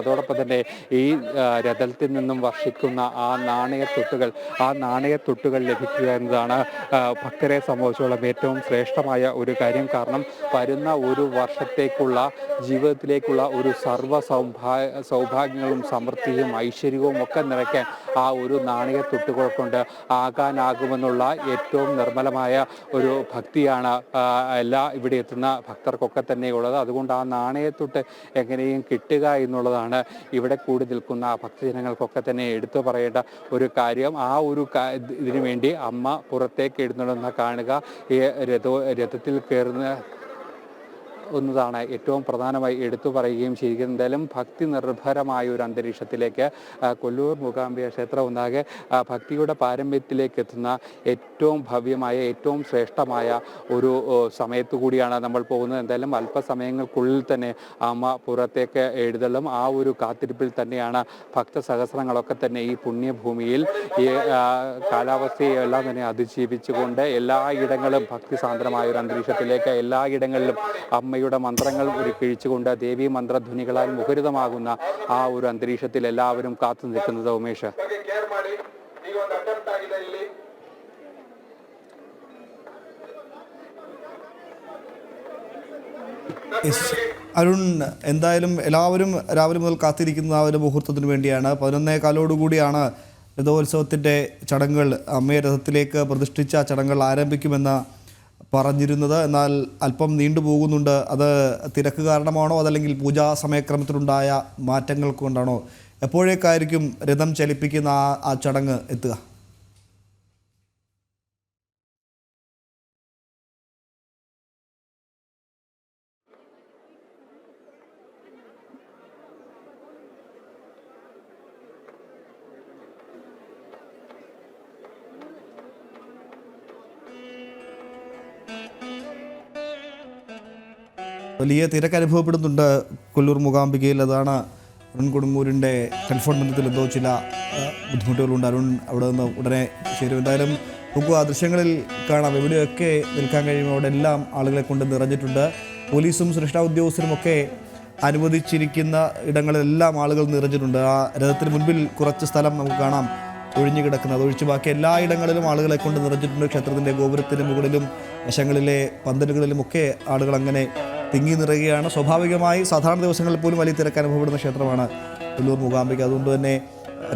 അതോടൊപ്പം തന്നെ ഈ രഥത്തിൽ നിന്നും വർഷിക്കുന്ന ആ നാണയത്തൊട്ടുകൾ ലഭിക്കുക എന്നതാണ് ഭക്തരെ സംബന്ധിച്ചോളം ഏറ്റവും ശ്രേഷ്ഠമായ ഒരു കാര്യം. കാരണം വരുന്ന ഒരു വർഷത്തേക്കുള്ള ജീവിതത്തിലേക്കുള്ള ഒരു സൗഭാഗ്യങ്ങളും സമൃദ്ധിയും ഐശ്വര്യവും ഒക്കെ നിറയ്ക്കാൻ ആ ഒരു നാണയത്തൊട്ടുകൾ കൊണ്ട് ആകാനാകുമെന്നുള്ള ഏറ്റവും നിർമ്മലമായ ഒരു ഭക്തിയാണ് ഇവിടെ എത്തുന്ന ഭക്തർക്കൊക്കെ തന്നെ ഉള്ളത്. അതുകൊണ്ട് ആ നാണയത്തൊട്ട് എങ്ങനെയും കിട്ടുക എന്നുള്ളതാണ് ഇവിടെ കൂടി നിൽക്കുന്ന ഭക്തജനങ്ങൾക്കൊക്കെ തന്നെ എടുത്തു പറയേണ്ട ഒരു കാര്യം. ആ ഒരു ഇതിനു വേണ്ടി അമ്മ പുറത്തേക്ക് എഴുന്നള്ളുന്ന കാണുക, ഈ രഥത്തിൽ കയറുന്ന എന്നതാണ് ഏറ്റവും പ്രധാനമായി എടുത്തു പറയുകയും ചെയ്യുന്നത്. എന്തായാലും ഭക്തി നിർഭരമായ ഒരു അന്തരീക്ഷത്തിലേക്ക് കൊല്ലൂർ മൂകാംബിക ക്ഷേത്രം ഒന്നാകെ ഭക്തിയുടെ പാരമ്പര്യത്തിലേക്ക് എത്തുന്ന ഏറ്റവും ഭവ്യമായ ഏറ്റവും ശ്രേഷ്ഠമായ ഒരു സമയത്തു കൂടിയാണ് നമ്മൾ പോകുന്നത്. എന്തായാലും അല്പസമയങ്ങൾക്കുള്ളിൽ തന്നെ അമ്മ പുറത്തേക്ക് എഴുന്നള്ളും. ആ ഒരു കാത്തിരിപ്പിൽ തന്നെയാണ് ഭക്തസഹസ്രങ്ങളൊക്കെ തന്നെ ഈ പുണ്യഭൂമിയിൽ ഈ കാലാവസ്ഥയെല്ലാം തന്നെ അതിജീവിച്ചുകൊണ്ട് എല്ലായിടങ്ങളും ഭക്തിസാന്ദ്രമായ ഒരു അന്തരീക്ഷത്തിലേക്ക് എല്ലായിടങ്ങളിലും അമ്മയുടെ മന്ത്രങ്ങൾ കിഴിച്ചുകൊണ്ട് ദേവീ മന്ത്രധ്വനികളാൽ മുഖരിതമാകുന്ന ആ ഒരു അന്തരീക്ഷത്തിൽ എല്ലാവരും കാത്തു നിൽക്കുന്നത്. ഉമേഷ്, അരുൺ, എന്തായാലും എല്ലാവരും രാവിലെ മുതൽ കാത്തിരിക്കുന്ന ആ ഒരു മുഹൂർത്തത്തിന് വേണ്ടിയാണ്. 11:15 രഥോത്സവത്തിൻ്റെ ചടങ്ങുകൾ, അമ്മയെ രഥത്തിലേക്ക് പ്രതിഷ്ഠിച്ച ചടങ്ങുകൾ ആരംഭിക്കുമെന്ന് പറഞ്ഞിരുന്നത്. എന്നാൽ അല്പം നീണ്ടുപോകുന്നുണ്ട്. അത് തിരക്ക് കാരണമാണോ അതല്ലെങ്കിൽ പൂജാ സമയക്രമത്തിലുണ്ടായ മാറ്റങ്ങൾ കൊണ്ടാണോ? എപ്പോഴേക്കായിരിക്കും രഥം ചലിപ്പിക്കുന്ന ആ ചടങ്ങ് എത്തുക? വലിയ തിരക്ക് അനുഭവപ്പെടുന്നുണ്ട് കൊല്ലൂർ മൂകാംബികയിൽ. അതാണ് അരുൺ കൊടുങ്ങൂരിൻ്റെ ടെലിഫോൺ ബന്ധത്തിൽ എന്തോ ചില ബുദ്ധിമുട്ടുകളുണ്ട്. അരുൺ അവിടെ നിന്ന് ഉടനെ ചേരും. എന്തായാലും നമുക്ക് ആ ദൃശ്യങ്ങളിൽ കാണാം. എവിടെയൊക്കെ നിൽക്കാൻ കഴിയും അവിടെ എല്ലാം ആളുകളെ കൊണ്ട് നിറഞ്ഞിട്ടുണ്ട്. പോലീസും സുരക്ഷാ ഉദ്യോഗസ്ഥരും ഒക്കെ അനുവദിച്ചിരിക്കുന്ന ഇടങ്ങളിലെല്ലാം ആളുകൾ നിറഞ്ഞിട്ടുണ്ട്. ആ രഥത്തിന് മുൻപിൽ കുറച്ച് സ്ഥലം നമുക്ക് കാണാം ഒഴിഞ്ഞു കിടക്കുന്നത്. ഒഴിച്ച് ബാക്കി എല്ലായിടങ്ങളിലും ആളുകളെ കൊണ്ട് നിറഞ്ഞിട്ടുണ്ട്. ക്ഷേത്രത്തിൻ്റെ ഗോപുരത്തിന് മുകളിലും വശങ്ങളിലെ പന്തലുകളിലുമൊക്കെ ആളുകൾ അങ്ങനെ തിങ്ങി നിറയുകയാണ്. സ്വാഭാവികമായി സാധാരണ ദിവസങ്ങളിൽ പോലും വലിയ തിരക്ക് അനുഭവപ്പെടുന്ന ക്ഷേത്രമാണ് കൊല്ലൂർ മൂകാംബിക. അതുകൊണ്ട് തന്നെ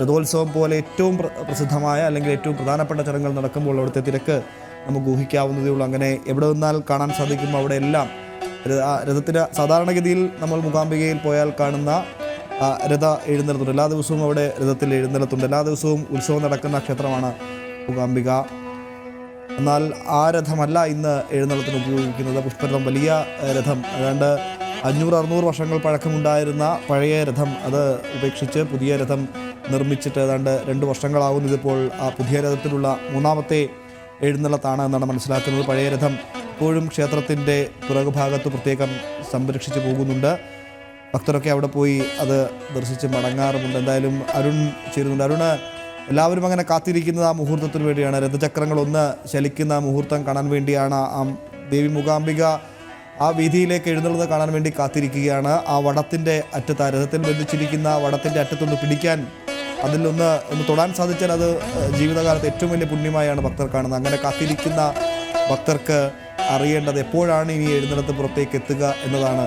രഥോത്സവം പോലെ ഏറ്റവും പ്രസിദ്ധമായ അല്ലെങ്കിൽ ഏറ്റവും പ്രധാനപ്പെട്ട ചടങ്ങുകൾ നടക്കുമ്പോൾ അവിടുത്തെ തിരക്ക് നമുക്ക് ഊഹിക്കാവുന്നതേ ഉള്ളൂ. അങ്ങനെ എവിടെ നിന്നാൽ കാണാൻ സാധിക്കും അവിടെ എല്ലാം രഥത്തിന് സാധാരണഗതിയിൽ നമ്മൾ മൂകാംബികയിൽ പോയാൽ കാണുന്ന രഥ എഴുന്നള്ളത്തുണ്ട്. എല്ലാ ദിവസവും അവിടെ രഥത്തിൽ എഴുന്നള്ളത്തുണ്ട്. എല്ലാ ദിവസവും ഉത്സവം നടക്കുന്ന ക്ഷേത്രമാണ് മൂകാംബിക. എന്നാൽ ആ രഥമല്ല ഇന്ന് എഴുന്നള്ളത്തിന് ഉപയോഗിക്കുന്നത്. പുഷ്പരഥം, വലിയ രഥം, ഏതാണ്ട് 500-600 വർഷങ്ങൾ പഴക്കമുണ്ടായിരുന്ന പഴയ രഥം അത് ഉപേക്ഷിച്ച് പുതിയ രഥം നിർമ്മിച്ചിട്ട് ഏതാണ്ട് 2 വർഷങ്ങളാവുന്നു. ഇതിപ്പോൾ ആ പുതിയ രഥത്തിലുള്ള 3ാമത്തെ എഴുന്നള്ളത്താണ് എന്നാണ് മനസ്സിലാക്കുന്നത്. പഴയ രഥം ഇപ്പോഴും ക്ഷേത്രത്തിൻ്റെ പുറകുഭാഗത്ത് പ്രത്യേകം സംരക്ഷിച്ചു പോകുന്നുണ്ട്. ഭക്തരൊക്കെ അവിടെ പോയി അത് ദർശിച്ച് മടങ്ങാറുമുണ്ട്. എന്തായാലും അരുൺ ചേരുന്നുണ്ട്. അരുണ്, എല്ലാവരും അങ്ങനെ കാത്തിരിക്കുന്നത് ആ മുഹൂർത്തത്തിന് വേണ്ടിയാണ്. രഥചക്രങ്ങളൊന്ന് ചലിക്കുന്ന മുഹൂർത്തം കാണാൻ വേണ്ടിയാണ്. ആ ദേവി മൂകാംബിക ആ വീതിയിലേക്ക് എഴുന്നള്ളുന്നത് കാണാൻ വേണ്ടി കാത്തിരിക്കുകയാണ്. ആ വടത്തിൻ്റെ അറ്റത്ത്, ആ രഥത്തിൽ ബന്ധിച്ചിരിക്കുന്ന വടത്തിൻ്റെ അറ്റത്തൊന്ന് പിടിക്കാൻ, അതിലൊന്ന് തൊടാൻ സാധിച്ചാൽ അത് ജീവിതകാലത്ത് ഏറ്റവും വലിയ പുണ്യമായാണ് ഭക്തർ കാണുന്നത്. അങ്ങനെ കാത്തിരിക്കുന്ന ഭക്തർക്ക് അറിയേണ്ടത് എപ്പോഴാണ് ഇനി എഴുന്നള്ളത്ത് പുറത്തേക്ക് എത്തുക എന്നതാണ്.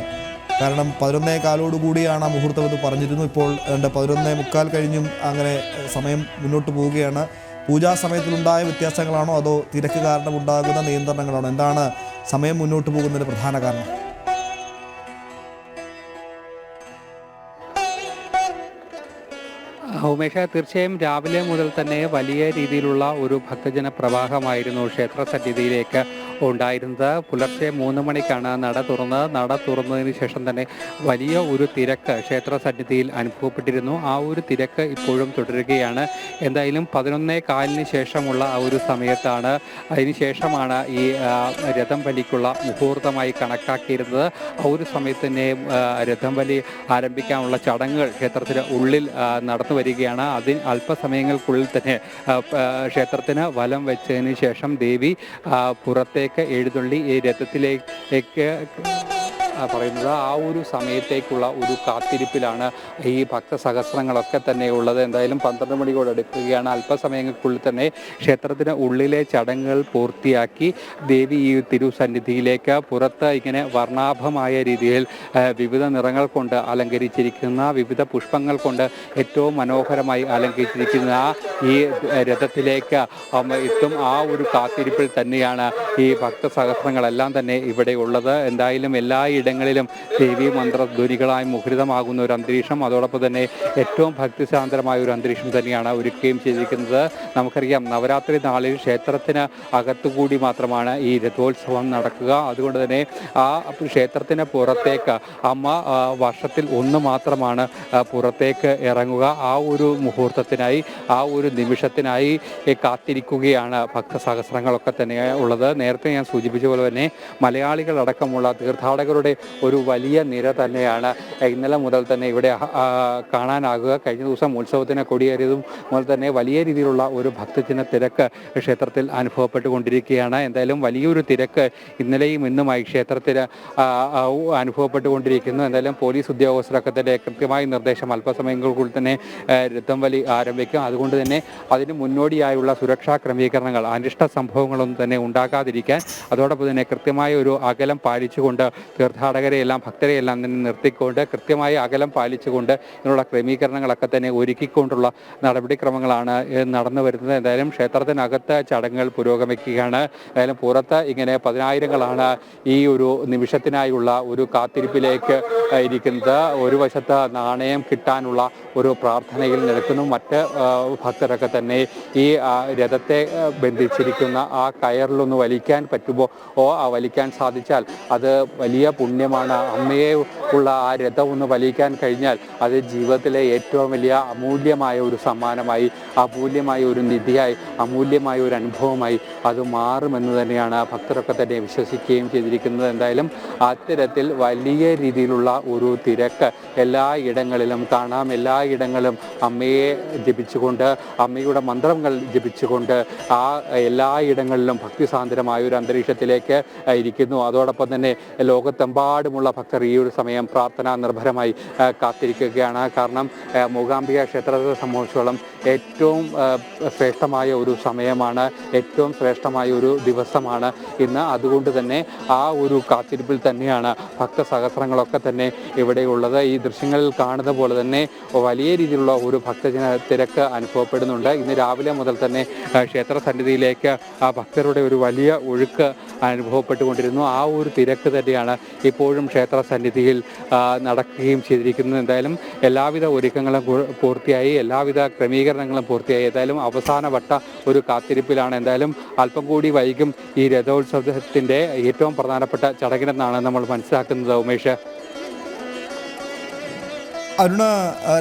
കാരണം 11:15 ആ മുഹൂർത്തം എന്ന് പറഞ്ഞിരുന്നു. ഇപ്പോൾ 11:45 കഴിഞ്ഞും അങ്ങനെ സമയം മുന്നോട്ട് പോവുകയാണ്. പൂജാ സമയത്തിലുണ്ടായ വ്യത്യാസങ്ങളാണോ അതോ തിരക്ക് കാരണം ഉണ്ടാകുന്ന നിയന്ത്രണങ്ങളാണോ? എന്താണ് സമയം മുന്നോട്ട് പോകുന്നതിന് പ്രധാന കാരണം? ഉമേഷ, തീർച്ചയായും രാവിലെ മുതൽ തന്നെ വലിയ രീതിയിലുള്ള ഒരു ഭക്തജന പ്രവാഹമായിരുന്നു ക്ഷേത്ര സന്നിധിയിലേക്ക് ഉണ്ടായിരുന്നത്. പുലർച്ചെ 3 മണിക്കാണ് നട തുറന്നതിന് ശേഷം തന്നെ വലിയ ഒരു തിരക്ക് ക്ഷേത്ര സന്നിധിയിൽ അനുഭവപ്പെട്ടിരുന്നു. ആ ഒരു തിരക്ക് ഇപ്പോഴും തുടരുകയാണ്. എന്തായാലും 11:15 ശേഷമുള്ള ആ ഒരു സമയത്താണ്, അതിനുശേഷമാണ് ഈ രഥം വലിക്കുള്ള മുഹൂർത്തമായി കണക്കാക്കിയിരുന്നത്. ആ ഒരു സമയത്ത് തന്നെ രഥം വലി ആരംഭിക്കാനുള്ള ചടങ്ങുകൾ ക്ഷേത്രത്തിന് ഉള്ളിൽ നടന്നു വരികയാണ്. അല്പസമയങ്ങൾക്കുള്ളിൽ തന്നെ ക്ഷേത്രത്തിന് വലം വെച്ചതിന് ശേഷം ദേവി പുറത്തേക്ക് എഴുന്നള്ളി ഈ രഥത്തിലേക്ക് പറയുന്നത്. ആ ഒരു സമയത്തേക്കുള്ള ഒരു കാത്തിരിപ്പിലാണ് ഈ ഭക്തസഹസ്രങ്ങളൊക്കെ തന്നെ ഉള്ളത്. എന്തായാലും 12 മണിയോട് അടുക്കുകയാണ്. അല്പസമയങ്ങൾക്കുള്ളിൽ തന്നെ ക്ഷേത്രത്തിന് ഉള്ളിലെ ചടങ്ങുകൾ പൂർത്തിയാക്കി ദേവി ഈ തിരുസന്നിധിയിലേക്ക് പുറത്ത് ഇങ്ങനെ വർണ്ണാഭമായ രീതിയിൽ വിവിധ നിറങ്ങൾ കൊണ്ട് അലങ്കരിച്ചിരിക്കുന്ന, വിവിധ പുഷ്പങ്ങൾ കൊണ്ട് ഏറ്റവും മനോഹരമായി അലങ്കരിച്ചിരിക്കുന്ന ഈ രഥത്തിലേക്ക് എത്തും. ആ ഒരു കാത്തിരിപ്പിൽ തന്നെയാണ് ഈ ഭക്തസഹസ്രങ്ങളെല്ലാം തന്നെ ഇവിടെ ഉള്ളത്. എന്തായാലും എല്ലായിടങ്ങളിലും ദേവീ മന്ത്രധ്വനികളായി മുഖരിതമാകുന്ന ഒരു അന്തരീക്ഷം, അതോടൊപ്പം തന്നെ ഏറ്റവും ഭക്തിസാന്ദ്രമായ ഒരു അന്തരീക്ഷം തന്നെയാണ് ഒരുക്കുകയും ചെയ്തിരിക്കുന്നത്. നമുക്കറിയാം, നവരാത്രി നാളിൽ ക്ഷേത്രത്തിന് അകത്തുകൂടി മാത്രമാണ് ഈ രഥോത്സവം നടക്കുക. അതുകൊണ്ട് തന്നെ ആ ക്ഷേത്രത്തിന് പുറത്തേക്ക് അമ്മ വർഷത്തിൽ ഒന്ന് മാത്രമാണ് പുറത്തേക്ക് ഇറങ്ങുക. ആ ഒരു മുഹൂർത്തത്തിനായി, ആ ഒരു നിമിഷത്തിനായി കാത്തിരിക്കുകയാണ് ഭക്തസഹസ്രങ്ങളൊക്കെ തന്നെ ഉള്ളത്. നേരത്തെ ഞാൻ സൂചിപ്പിച്ച പോലെ തന്നെ മലയാളികളടക്കമുള്ള തീർത്ഥാടകരുടെ ഒരു വലിയ നിര തന്നെയാണ് ഇന്നലെ മുതൽ തന്നെ ഇവിടെ കാണാനാകുക. കഴിഞ്ഞ ദിവസം ഉത്സവത്തിന് കൊടിയേറിയതും മുതൽ തന്നെ വലിയ രീതിയിലുള്ള ഒരു ഭക്തജന തിരക്ക് ക്ഷേത്രത്തിൽ അനുഭവപ്പെട്ടുകൊണ്ടിരിക്കുകയാണ്. എന്തായാലും വലിയൊരു തിരക്ക് ഇന്നലെയും ഇന്നുമായി ക്ഷേത്രത്തിന് അനുഭവപ്പെട്ടുകൊണ്ടിരിക്കുന്നു. എന്തായാലും പോലീസ് ഉദ്യോഗസ്ഥരൊക്കെ തന്നെ കൃത്യമായ നിർദ്ദേശം, അല്പസമയങ്ങൾക്കുള്ളിൽ തന്നെ രഥം വലി ആരംഭിക്കും. അതുകൊണ്ട് തന്നെ അതിന് മുന്നോടിയായുള്ള സുരക്ഷാ ക്രമീകരണങ്ങൾ, അനിഷ്ട സംഭവങ്ങളൊന്നും തന്നെ ഉണ്ടാകാതിരിക്കാൻ, അതോടൊപ്പം തന്നെ കൃത്യമായ ഒരു അകലം പാലിച്ചുകൊണ്ട് തീർത്ഥാടകരെയെല്ലാം, ഭക്തരെയെല്ലാം തന്നെ നിർത്തിക്കൊണ്ട് കൃത്യമായ അകലം പാലിച്ചുകൊണ്ട് ഇതിനുള്ള ക്രമീകരണങ്ങളൊക്കെ തന്നെ ഒരുക്കിക്കൊണ്ടുള്ള നടപടിക്രമങ്ങളാണ് നടന്നു വരുന്നത്. എന്തായാലും ക്ഷേത്രത്തിനകത്ത് ചടങ്ങുകൾ പുരോഗമിക്കുകയാണ്. എന്തായാലും പുറത്ത് ഇങ്ങനെ പതിനായിരങ്ങളാണ് ഈ ഒരു നിമിഷത്തിനായുള്ള ഒരു കാത്തിരിപ്പിലേക്ക് ഇരിക്കുന്നത്. ഒരു വശത്ത് നാണയം കിട്ടാനുള്ള ഒരു പ്രാർത്ഥനയിൽ നിൽക്കുന്നു. മറ്റ് ഭക്തരൊക്കെ തന്നെ ഈ രഥത്തെ ബന്ധിച്ചിരിക്കുന്ന ആ കയറിലൊന്ന് വലിക്കാൻ പറ്റുമോ, വലിക്കാൻ സാധിച്ചാൽ അത് വലിയ പുണ്യമാണ്. അമ്മയെ ഉള്ള ആ രഥം ഒന്ന് വലിക്കാൻ കഴിഞ്ഞാൽ അത് ജീവിതത്തിലെ ഏറ്റവും വലിയ അമൂല്യമായ ഒരു സമ്മാനമായി, അമൂല്യമായ ഒരു നിധിയായി, അമൂല്യമായ ഒരു അനുഭവമായി അത് മാറുമെന്ന് തന്നെയാണ് ഭക്തരൊക്കെ തന്നെ വിശ്വസിക്കുകയും ചെയ്തിരിക്കുന്നത്. എന്തായാലും അത്തരത്തിൽ വലിയ രീതിയിലുള്ള ഒരു തിരക്ക് എല്ലായിടങ്ങളിലും കാണാം. എല്ലായിടങ്ങളും അമ്മയെ ജപിച്ചുകൊണ്ട്, അമ്മയുടെ മന്ത്രങ്ങൾ ജപിച്ചുകൊണ്ട് ആ എല്ലായിടങ്ങളിലും ഭക്തിസാന്ദ്രമായ ഒരു അന്തരീക്ഷത്തിലേക്ക് ഇരിക്കുന്നു. അതോടൊപ്പം തന്നെ ലോകത്തെമ്പാടുമുള്ള ഭക്തർ ഈ ഒരു സമയം പ്രാർത്ഥനാ നിർഭരമായി കാത്തിരിക്കുകയാണ്. കാരണം മൂകാംബിക ക്ഷേത്രത്തെ സംബന്ധിച്ചോളം ഏറ്റവും ശ്രേഷ്ഠമായ ഒരു സമയമാണ്, ഏറ്റവും ശ്രേഷ്ഠമായ ഒരു ദിവസമാണ് ഇന്ന്. അതുകൊണ്ട് തന്നെ ആ ഒരു കാത്തിരിപ്പിൽ തന്നെയാണ് ഭക്തസഹസ്രങ്ങളൊക്കെ തന്നെ ഇവിടെയുള്ളത്. ഈ ദൃശ്യങ്ങളിൽ കാണുന്ന പോലെ തന്നെ വലിയ രീതിയിലുള്ള ഒരു ഭക്തജന തിരക്ക് അനുഭവപ്പെടുന്നുണ്ട്. ഇന്ന് രാവിലെ മുതൽ തന്നെ ക്ഷേത്ര സന്നിധിയിലേക്ക് ആ ഭക്തരുടെ ഒരു വലിയ ഒഴുക്ക് അനുഭവപ്പെട്ടുകൊണ്ടിരുന്നു. ആ ഒരു തിരക്ക് തന്നെയാണ് ഇപ്പോഴും ക്ഷേത്ര സന്നിധിയിൽ നടക്കുകയും ചെയ്തിരിക്കുന്നത്. എന്തായാലും എല്ലാവിധ ഒരുക്കങ്ങളും പൂർത്തിയായി, എല്ലാവിധ ക്രമീകരണങ്ങളും പൂർത്തിയായി. എന്തായാലും അവസാനവട്ട ഒരു കാത്തിരിപ്പിലാണ്. എന്തായാലും അല്പം കൂടി വൈകും ഈ രഥോത്സവത്തിൻ്റെ ഏറ്റവും പ്രധാനപ്പെട്ട ചടങ്ങിനെന്നാണ് നമ്മൾ മനസ്സിലാക്കുന്നത്. ഉമേഷ്, അരുണ,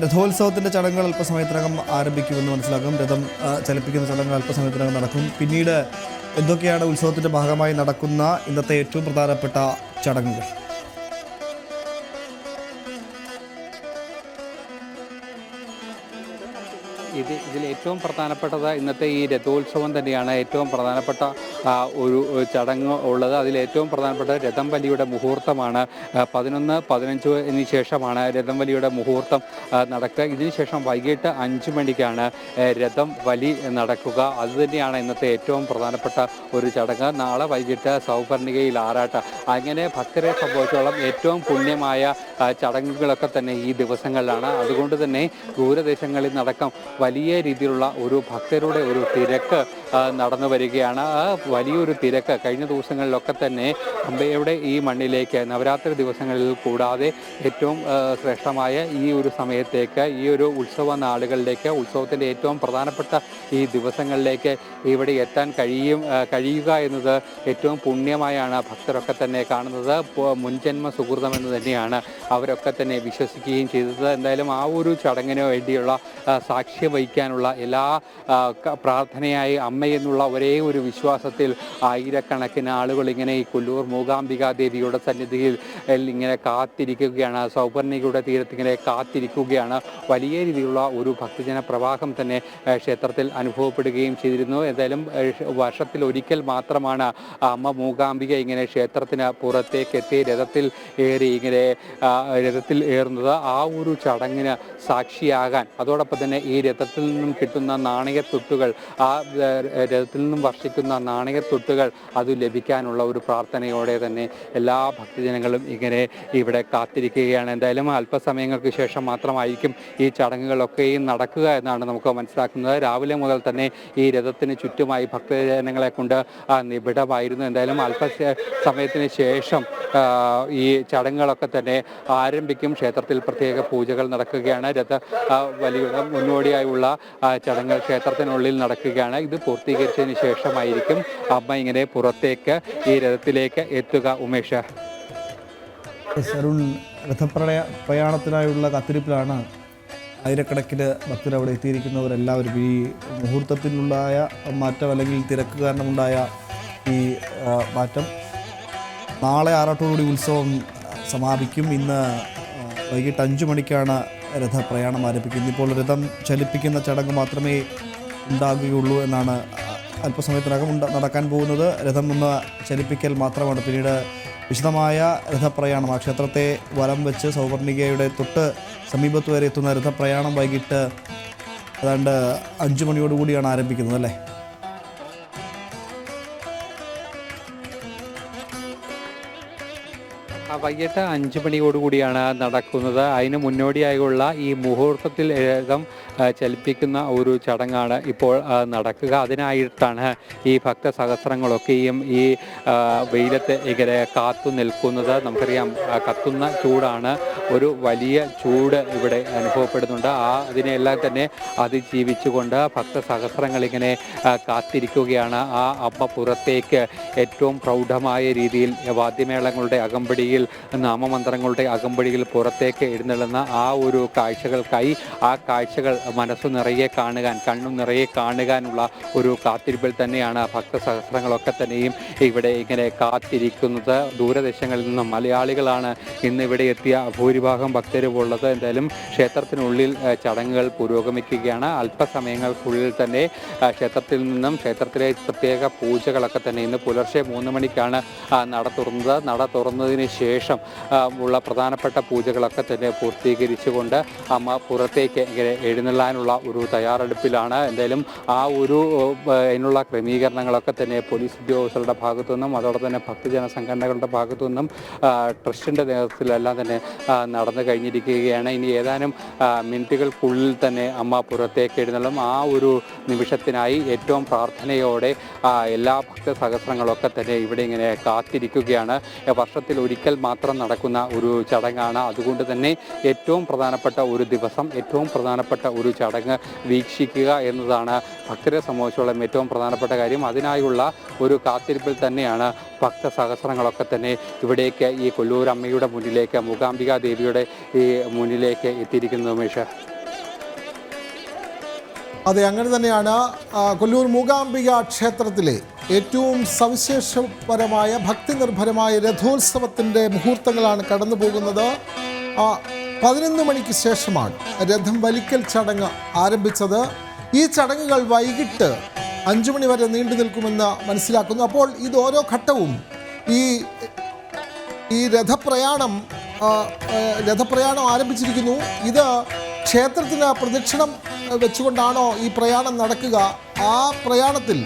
രഥോത്സവത്തിൻ്റെ ചടങ്ങുകൾ അല്പസമയത്തിനകം ആരംഭിക്കുമെന്ന് മനസ്സിലാക്കും. രഥം ചലിപ്പിക്കുന്ന ചടങ്ങുകൾ അല്പസമയത്തിനകം നടക്കും. പിന്നീട് എന്തൊക്കെയാണ് ഉത്സവത്തിൻ്റെ ഭാഗമായി നടക്കുന്ന ഇന്നത്തെ ഏറ്റവും പ്രധാനപ്പെട്ട ചടങ്ങുകൾ? ഇതിൽ ഏറ്റവും പ്രധാനപ്പെട്ടത് ഇന്നത്തെ ഈ രഥോത്സവം തന്നെയാണ്. ഏറ്റവും പ്രധാനപ്പെട്ട ഒരു ചടങ്ങ് ഉള്ളത്. അതിൽ ഏറ്റവും പ്രധാനപ്പെട്ട രഥം വലിയുടെ മുഹൂർത്തമാണ്. 11-15 ശേഷമാണ് രഥം വലിയുടെ മുഹൂർത്തം നടക്കുക. ഇതിനുശേഷം വൈകിട്ട് 5 മണിക്കാണ് രഥം വലി നടക്കുക. അതുതന്നെയാണ് ഇന്നത്തെ ഏറ്റവും പ്രധാനപ്പെട്ട ഒരു ചടങ്ങ്. നാളെ വൈകിട്ട് സൗപർണികയിൽ ആറാട്ട്. അങ്ങനെ ഭക്തരെ സംബന്ധിച്ചോളം ഏറ്റവും പുണ്യമായ ചടങ്ങുകളൊക്കെ തന്നെ ഈ ദിവസങ്ങളിലാണ്. അതുകൊണ്ട് തന്നെ ദൂരദേശങ്ങളിൽ നടക്കം വലിയ രീതിയിലുള്ള ഒരു ഭക്തരുടെ ഒരു തിരക്ക് നടന്നു വരികയാണ്. വലിയൊരു തിരക്ക് കഴിഞ്ഞ ദിവസങ്ങളിലൊക്കെ തന്നെ അമ്പയുടെ ഈ മണ്ണിലേക്ക് നവരാത്രി ദിവസങ്ങളിൽ കൂടാതെ ഏറ്റവും ശ്രേഷ്ഠമായ ഈ ഒരു സമയത്തേക്ക്, ഈ ഒരു ഉത്സവ നാളുകളിലേക്ക്, ഉത്സവത്തിൻ്റെ ഏറ്റവും പ്രധാനപ്പെട്ട ഈ ദിവസങ്ങളിലേക്ക് ഇവിടെ എത്താൻ കഴിയുക എന്നത് ഏറ്റവും പുണ്യമായാണ് ഭക്തരൊക്കെ തന്നെ കാണുന്നത്. മുൻജന്മ സുഹൃതം എന്ന് തന്നെയാണ് അവരൊക്കെ തന്നെ വിശ്വസിക്കുകയും ചെയ്തത്. എന്തായാലും ആ ഒരു ചടങ്ങിന് വേണ്ടിയുള്ള സാക്ഷ്യം വഹിക്കാനുള്ള എല്ലാ പ്രാർത്ഥനയായി അമ്മയെന്നുള്ള ഒരേ ഒരു വിശ്വാസത്തിൽ ക്ഷേത്രത്തിൽ ആയിരക്കണക്കിന് ആളുകൾ ഇങ്ങനെ ഈ കൊല്ലൂർ മൂകാംബികാ ദേവിയുടെ സന്നിധിയിൽ ഇങ്ങനെ കാത്തിരിക്കുകയാണ്. സൗപർണികയുടെ തീരത്ത് ഇങ്ങനെ കാത്തിരിക്കുകയാണ്. വലിയ രീതിയിലുള്ള ഒരു ഭക്തജന പ്രവാഹം തന്നെ ക്ഷേത്രത്തിൽ അനുഭവപ്പെടുകയും ചെയ്തിരുന്നു. എന്തായാലും വർഷത്തിൽ ഒരിക്കൽ മാത്രമാണ് അമ്മ മൂകാംബിക ഇങ്ങനെ ക്ഷേത്രത്തിന് പുറത്തേക്ക് എത്തി രഥത്തിൽ ഏറി ഇങ്ങനെ രഥത്തിൽ ഏറുന്നത്. ആ ഒരു ചടങ്ങിന് സാക്ഷിയാകാൻ, അതോടൊപ്പം തന്നെ ഈ രഥത്തിൽ നിന്നും കിട്ടുന്ന നാണയത്തൊട്ടുകൾ, ആ രഥത്തിൽ നിന്നും വർഷിക്കുന്ന നാണയത്തൊട്ടുകൾ അത് ലഭിക്കാനുള്ള ഒരു പ്രാർത്ഥനയോടെ തന്നെ എല്ലാ ഭക്തജനങ്ങളും ഇങ്ങനെ ഇവിടെ കാത്തിരിക്കുകയാണ്. എന്തായാലും അല്പസമയങ്ങൾക്ക് ശേഷം മാത്രമായിരിക്കും ഈ ചടങ്ങുകളൊക്കെയും നടക്കുക എന്നാണ് നമുക്ക് മനസ്സിലാക്കുന്നത്. രാവിലെ മുതൽ തന്നെ ഈ രഥത്തിന് ചുറ്റുമായി ഭക്തജനങ്ങളെ കൊണ്ട് നിബിഡമായിരുന്നു. എന്തായാലും സമയത്തിന് ശേഷം ഈ ചടങ്ങുകളൊക്കെ തന്നെ ആരംഭിക്കും. ക്ഷേത്രത്തിൽ പ്രത്യേക പൂജകൾ നടക്കുകയാണ്. വലിയ മുന്നോടിയായുള്ള ചടങ്ങുകൾ ക്ഷേത്രത്തിനുള്ളിൽ നടക്കുകയാണ്. ഇത് പൂർത്തീകരിച്ചതിന് ശേഷമായിരിക്കും അമ്മ ഇങ്ങനെ പുറത്തേക്ക് ഈ രഥത്തിലേക്ക് എത്തുക. ഉമേഷ്, അരുൺ, പ്രയാണത്തിനായുള്ള കാത്തിരിപ്പിലാണ് ആയിരക്കണക്കിന് ഭക്തർ അവിടെ എത്തിയിരിക്കുന്നവരെല്ലാവരും. ഈ മുഹൂർത്തത്തിലുണ്ടായ മാറ്റം അല്ലെങ്കിൽ തിരക്ക് കാരണമുണ്ടായ ഈ മാറ്റം, നാളെ ആറാട്ടോടുകൂടി ഉത്സവം സമാപിക്കും. ഇന്ന് വൈകിട്ട് 5 മണിക്കാണ് രഥപ്രയാണം ആരംഭിക്കുന്നത്. ഇപ്പോൾ രഥം ചലിപ്പിക്കുന്ന ചടങ്ങ് മാത്രമേ ഉണ്ടാകുകയുള്ളൂ എന്നാണ് അല്പസമയത്തിനകം നടക്കാൻ പോകുന്നത്. രഥം ഒന്ന് ചലിപ്പിക്കൽ മാത്രമാണ്. പിന്നീട് വിശദമായ രഥപ്രയാണം, ആ ക്ഷേത്രത്തെ വലം വെച്ച് സൗവർണികയുടെ തൊട്ട് സമീപത്ത് വരെ എത്തുന്ന രഥപ്രയാണം വൈകിട്ട് ഏതാണ്ട് 5 മണിയോടുകൂടിയാണ് ആരംഭിക്കുന്നത് അല്ലേ? വൈകിട്ട് 5 മണിയോടുകൂടിയാണ് നടക്കുന്നത്. അതിന് മുന്നോടിയായുള്ള ഈ മുഹൂർത്തത്തിൽ രഥം ചലിപ്പിക്കുന്ന ഒരു ചടങ്ങാണ് ഇപ്പോൾ നടക്കുക. അതിനായിട്ടാണ് ഈ ഭക്തസഹസ്രങ്ങളൊക്കെയും ഈ വെയിലത്ത് ഇങ്ങനെ കാത്തു നിൽക്കുന്നത്. നമുക്കറിയാം, കത്തുന്ന ചൂടാണ്, ഒരു വലിയ ചൂട് ഇവിടെ അനുഭവപ്പെടുന്നുണ്ട്. അതിനെല്ലാം തന്നെ അതിജീവിച്ചുകൊണ്ട് ഭക്തസഹസ്രങ്ങൾ ഇങ്ങനെ കാത്തിരിക്കുകയാണ്. ആ അമ്മ പുറത്തേക്ക് ഏറ്റവും പ്രൗഢമായ രീതിയിൽ വാദ്യമേളങ്ങളുടെ അകമ്പടിയിൽ, നാമമന്ത്രങ്ങളുടെ അകമ്പടിയിൽ പുറത്തേക്ക് എഴുന്നള്ളുന്ന ആ ഒരു കാഴ്ചകൾക്കായി, ആ കാഴ്ചകൾ മനസ്സു നിറയെ കാണുവാൻ, കണ്ണു നിറയെ കാണുവാനുള്ള ഒരു കാത്തിരിപ്പിൽ തന്നെയാണ് ഭക്തസഹസ്രങ്ങളൊക്കെ തന്നെയും ഇവിടെ ഇങ്ങനെ കാത്തിരിക്കുന്നത്. ദൂരദേശങ്ങളിൽ നിന്നും മലയാളികളാണ് ഇന്ന് ഇവിടെ എത്തിയ ഭൂരിഭാഗം ഭക്തരും ഉള്ളത്. എന്തായാലും ക്ഷേത്രത്തിനുള്ളിൽ ചടങ്ങുകൾ പുരോഗമിക്കുകയാണ്. അല്പസമയങ്ങൾക്കുള്ളിൽ തന്നെ ക്ഷേത്രത്തിൽ നിന്നും ക്ഷേത്രത്തിലെ പ്രത്യേക പൂജകളൊക്കെ തന്നെ ഇന്ന് പുലർച്ചെ 3 മണിക്കാണ് നട തുറന്നത്. നട തുറന്നതിന് ശേഷം ഉള്ള പ്രധാനപ്പെട്ട പൂജകളൊക്കെ തന്നെ പൂർത്തീകരിച്ചുകൊണ്ട് അമ്മ പുറത്തേക്ക് ഇങ്ങനെ എഴുന്നള്ളാനുള്ള ഒരു തയ്യാറെടുപ്പിലാണ്. എന്തായാലും ആ ഒരു അതിനുള്ള ക്രമീകരണങ്ങളൊക്കെ തന്നെ പോലീസ് ഉദ്യോഗസ്ഥരുടെ ഭാഗത്തു നിന്നും, അതോടൊപ്പം തന്നെ ഭക്തജന സംഘടനകളുടെ ഭാഗത്തു നിന്നും, ട്രസ്റ്റിൻ്റെ നേതൃത്വത്തിലെല്ലാം തന്നെ നടന്നു കഴിഞ്ഞിരിക്കുകയാണ്. ഇനി ഏതാനും മിനിറ്റുകൾക്കുള്ളിൽ തന്നെ അമ്മ പുറത്തേക്ക് എഴുന്നള്ളും. ആ ഒരു നിമിഷത്തിനായി ഏറ്റവും പ്രാർത്ഥനയോടെ എല്ലാ ഭക്തസഹസ്രങ്ങളൊക്കെ തന്നെ ഇവിടെ ഇങ്ങനെ കാത്തിരിക്കുകയാണ്. വർഷത്തിൽ ഒരിക്കൽ മാത്രം നടക്കുന്ന ഒരു ചടങ്ങാണ്. അതുകൊണ്ട് തന്നെ ഏറ്റവും പ്രധാനപ്പെട്ട ഒരു ദിവസം, ഏറ്റവും പ്രധാനപ്പെട്ട ഒരു ചടങ്ങ് വീക്ഷിക്കുക എന്നതാണ് ഭക്തരെ സംബന്ധിച്ചോളം ഏറ്റവും പ്രധാനപ്പെട്ട കാര്യം. അതിനായുള്ള ഒരു കാത്തിരിപ്പിൽ തന്നെയാണ് ഭക്തസഹസ്രങ്ങളൊക്കെ തന്നെ ഇവിടേക്ക്, ഈ കൊല്ലൂർ അമ്മയുടെ മുന്നിലേക്ക്, മൂകാംബികാ ദേവിയുടെ ഈ മുന്നിലേക്ക് എത്തിയിരിക്കുന്നത്. ഉമേഷ്, അതെ, അങ്ങനെ തന്നെയാണ്. കൊല്ലൂർ മൂകാംബിക ക്ഷേത്രത്തിലെ ഏറ്റവും സവിശേഷപരമായ ഭക്തിനിർഭരമായ രഥോത്സവത്തിൻ്റെ മുഹൂർത്തങ്ങളാണ് കടന്നു പോകുന്നത്. 11 മണിക്ക് ശേഷമാണ് രഥം വലിക്കൽ ചടങ്ങ് ആരംഭിച്ചത്. ഈ ചടങ്ങുകൾ വൈകിട്ട് 5 മണി വരെ നീണ്ടു നിൽക്കുമെന്ന് മനസ്സിലാക്കുന്നു. അപ്പോൾ ഇത് ഓരോ ഘട്ടവും ഈ രഥപ്രയാണം ആരംഭിച്ചിരിക്കുന്നു. ഇത് ക്ഷേത്രത്തിന് പ്രദക്ഷിണം വെച്ചുകൊണ്ടാണോ ഈ പ്രയാണം നടക്കുക? ആ പ്രയാണത്തിൽ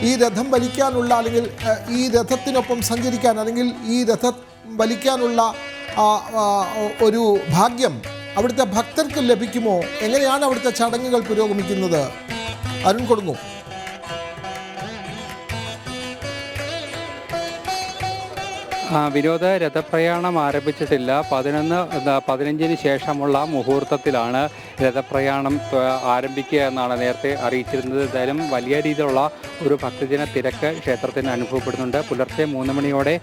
ഈ രഥം വലിക്കാനുള്ള, അല്ലെങ്കിൽ ഈ രഥത്തിനൊപ്പം സഞ്ചരിക്കാൻ, അല്ലെങ്കിൽ ഈ രഥം വലിക്കാനുള്ള ഒരു ഭാഗ്യം അവിടുത്തെ ഭക്തർക്ക് ലഭിക്കുമോ? എങ്ങനെയാണ് അവിടുത്തെ ചടങ്ങുകൾ പുരോഗമിക്കുന്നത്? അരുൺ കൊടുങ്ങും. വിനോദ, രഥപ്രയാണം ആരംഭിച്ചിട്ടില്ല. 15-ന് ശേഷമുള്ള മുഹൂർത്തത്തിലാണ് രഥപ്രയാണം ആരംഭിക്കുക എന്നാണ് നേരത്തെ അറിയിച്ചിരുന്നത്. എന്തായാലും വലിയ രീതിയിലുള്ള ഒരു ഭക്തജന തിരക്ക് ക്ഷേത്രത്തിന് അനുഭവപ്പെടുന്നുണ്ട്. പുലർച്ചെ 3 മണിയോടെ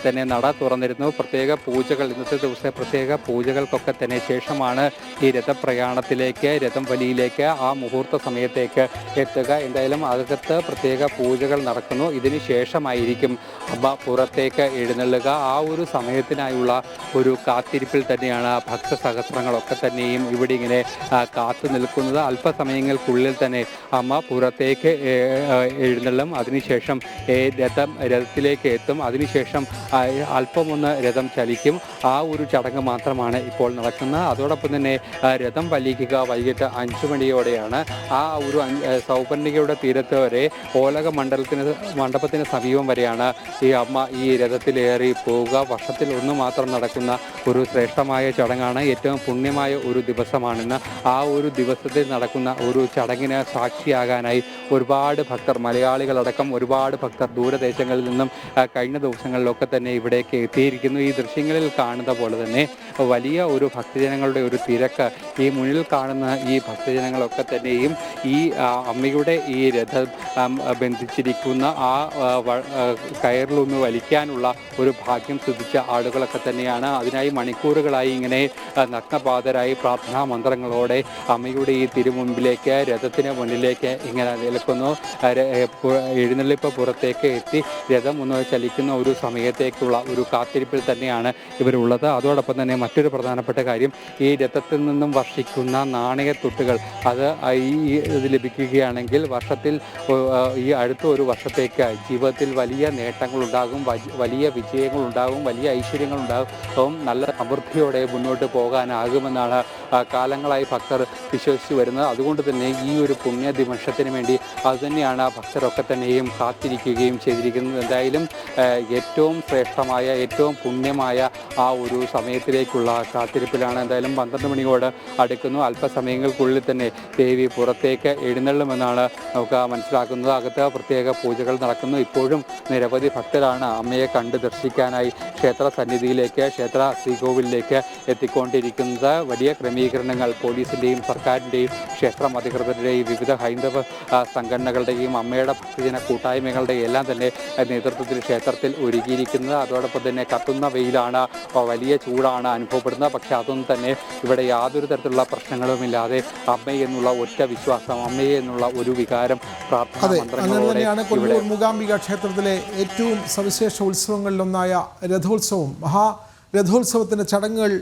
തന്നെ നട തുറന്നിരുന്നു. പ്രത്യേക പൂജകൾ, ഇന്നത്തെ ദിവസത്തെ പ്രത്യേക പൂജകൾക്കൊക്കെ തന്നെ ശേഷമാണ് ഈ രഥപ്രയാണത്തിലേക്ക്, രഥം വലിയിലേക്ക്, ആ മുഹൂർത്ത സമയത്തേക്ക് എത്തുക. എന്തായാലും അകത്ത് പ്രത്യേക പൂജകൾ നടക്കുന്നു. ഇതിന് ശേഷമായിരിക്കും അമ്മ പുറത്തേക്ക് എഴുന്നള്ളുക. ആ ഒരു സമയത്തിനായുള്ള ഒരു കാത്തിരിപ്പിൽ തന്നെയാണ് ഭക്തസഹസ്രങ്ങളൊക്കെ തന്നെയും ഇവിടെ ഇങ്ങനെ കാത്തു നിൽക്കുന്നത്. അല്പസമയങ്ങൾക്കുള്ളിൽ തന്നെ അമ്മ പുറത്തേക്ക് എഴുന്നള്ളും. അതിനുശേഷം രഥത്തിലേക്ക് എത്തും. അതിനുശേഷം അല്പമൊന്ന് രഥം ചലിക്കും. ആ ഒരു ചടങ്ങ് മാത്രമാണ് ഇപ്പോൾ നടക്കുന്നത്. അതോടൊപ്പം തന്നെ രഥം വലിക്കുക വൈകിട്ട് 5 മണിയോടെയാണ്. ആ ഒരു സൗപർണികയുടെ തീരത്ത് വരെ ഓലക മണ്ഡപത്തിന് സമീപം വരെയാണ് ഈ അമ്മ ഈ രഥത്തിലേറി പോവുക. വർഷത്തിൽ ഒന്ന് മാത്രം നടക്കുന്ന ഒരു ശ്രേഷ്ഠമായ ചടങ്ങാണ്. ഏറ്റവും പുണ്യമായ ഒരു ദിവസമാണെന്ന്. ആ ഒരു ദിവസത്തിൽ നടക്കുന്ന ഒരു ചടങ്ങിന് സാക്ഷിയാകാനായി ഒരുപാട് ഭക്തർ, മലയാളികളടക്കം ഒരുപാട് ഭക്തർ ദൂരദേശങ്ങളിൽ നിന്നും കഴിഞ്ഞ ദിവസങ്ങളിലൊക്കെ തന്നെ ഇവിടേക്ക് എത്തിയിരിക്കുന്നു. ഈ ദൃശ്യങ്ങളിൽ കാണുന്ന പോലെ തന്നെ വലിയ ഒരു ഭക്തജനങ്ങളുടെ ഒരു തിരക്ക്. ഈ മുന്നിൽ കാണുന്ന ഈ ഭക്തജനങ്ങളൊക്കെ തന്നെയും ഈ അമ്മയുടെ ഈ രഥം ബന്ധിച്ചിരിക്കുന്ന ആ കയറിലൊന്ന് വലിക്കാനുള്ള ഒരു ഭാഗ്യം സിദ്ധിച്ച ആളുകളൊക്കെ തന്നെയാണ്. അതിനായി മണിക്കൂറുകളായി ഇങ്ങനെ നഗ്നപാതരായി പ്രാർത്ഥനാ മന്ത്രങ്ങളോടെ അമ്മയുടെ ഈ തിരുമുമ്പിലേക്ക്, രഥത്തിന് മുന്നിലേക്ക് ഇങ്ങനെ നിൽക്കുന്നു. എഴുന്നള്ളിപ്പ് പുറത്തേക്ക് എത്തി രഥം ഒന്ന് ചലിക്കുന്ന ഒരു സമയത്തേക്കുള്ള ഒരു കാത്തിരിപ്പിൽ തന്നെയാണ് ഇവരുള്ളത്. അതോടൊപ്പം തന്നെ മറ്റൊരു പ്രധാനപ്പെട്ട കാര്യം, ഈ രഥത്തിൽ നിന്നും വർഷിക്കുന്ന നാണയത്തുട്ടുകൾ അത് ഇത് ലഭിക്കുകയാണെങ്കിൽ വർഷത്തിൽ ഈ അടുത്ത ഒരു വർഷത്തേക്ക് ജീവിതത്തിൽ വലിയ നേട്ടങ്ങളുണ്ടാകും, വലിയ വിജയങ്ങളുണ്ടാകും, വലിയ ഐശ്വര്യങ്ങളുണ്ടാകും, നല്ല സമൃദ്ധിയോടെ മുന്നോട്ട് പോകാനാകുമെന്നാണ് കാലങ്ങളായി ഭക്തർ വിശ്വസിച്ചു വരുന്നത്. അതുകൊണ്ട് തന്നെ ഈ ഒരു പുണ്യ നിമിഷത്തിന് വേണ്ടി അതുതന്നെയാണ് ഭക്തരൊക്കെ തന്നെയും കാത്തിരിക്കുകയും ചെയ്തിരിക്കുന്നത്. എന്തായാലും ഏറ്റവും ശ്രേഷ്ഠമായ, ഏറ്റവും പുണ്യമായ ആ ഒരു സമയത്തിലേക്കുള്ള കാത്തിരിപ്പിലാണ്. എന്തായാലും 12 മണിയോട് അടുക്കുന്നു. അല്പസമയങ്ങൾക്കുള്ളിൽ തന്നെ ദേവി പുറത്തേക്ക് എഴുന്നള്ളുമെന്നാണ് നമുക്ക് മനസ്സിലാക്കുന്നത്. അകത്ത് പ്രത്യേക പൂജകൾ നടക്കുന്നു. ഇപ്പോഴും നിരവധി ഭക്തരാണ് അമ്മയെ കണ്ട് ദർശിക്കാനായി ക്ഷേത്ര സന്നിധിയിലേക്ക്, ക്ഷേത്ര ശ്രീകോവിലേക്ക് എത്തിക്കൊണ്ടിരിക്കുന്നത്. വലിയ ക്രമീകരണങ്ങൾ പോലീസിൻ്റെയും സർക്കാരിൻ്റെയും ക്ഷേത്രം അധികൃതരുടെയും വിവിധ ഹൈന്ദവ സംഘടനകളുടെയും അമ്മയുടെ ഭക്തജന കൂട്ടായ്മകളുടെയും എല്ലാം തന്നെ നേതൃത്വത്തിൽ ക്ഷേത്രത്തിൽ ഒരുക്കിയിരിക്കുന്നത്. അതോടൊപ്പം തന്നെ കത്തുന്ന വെയിലാണ്, വലിയ ചൂടാണ് അനുഭവപ്പെടുന്നത്. പക്ഷെ അതൊന്നും തന്നെ ഇവിടെ യാതൊരു തരത്തിലുള്ള പ്രശ്നങ്ങളുമില്ലാതെ അമ്മയെന്നുള്ള ഒറ്റ വിശ്വാസം, അമ്മയെ എന്നുള്ള ഒരു വികാരം, പ്രാർത്ഥന മന്ത്രങ്ങളോടെ കൊല്ലൂർ മൂകാംബിക ക്ഷേത്രത്തിലെ ഏറ്റവും സവിശേഷ ഉത്സവങ്ങളിലൊന്നായ രഥോത്സവം, രഥോത്സവത്തിൻ്റെ ചടങ്ങുകൾ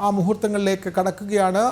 ആ മുഹൂർത്തങ്ങളിലേക്ക് കടക്കുകയാണ്.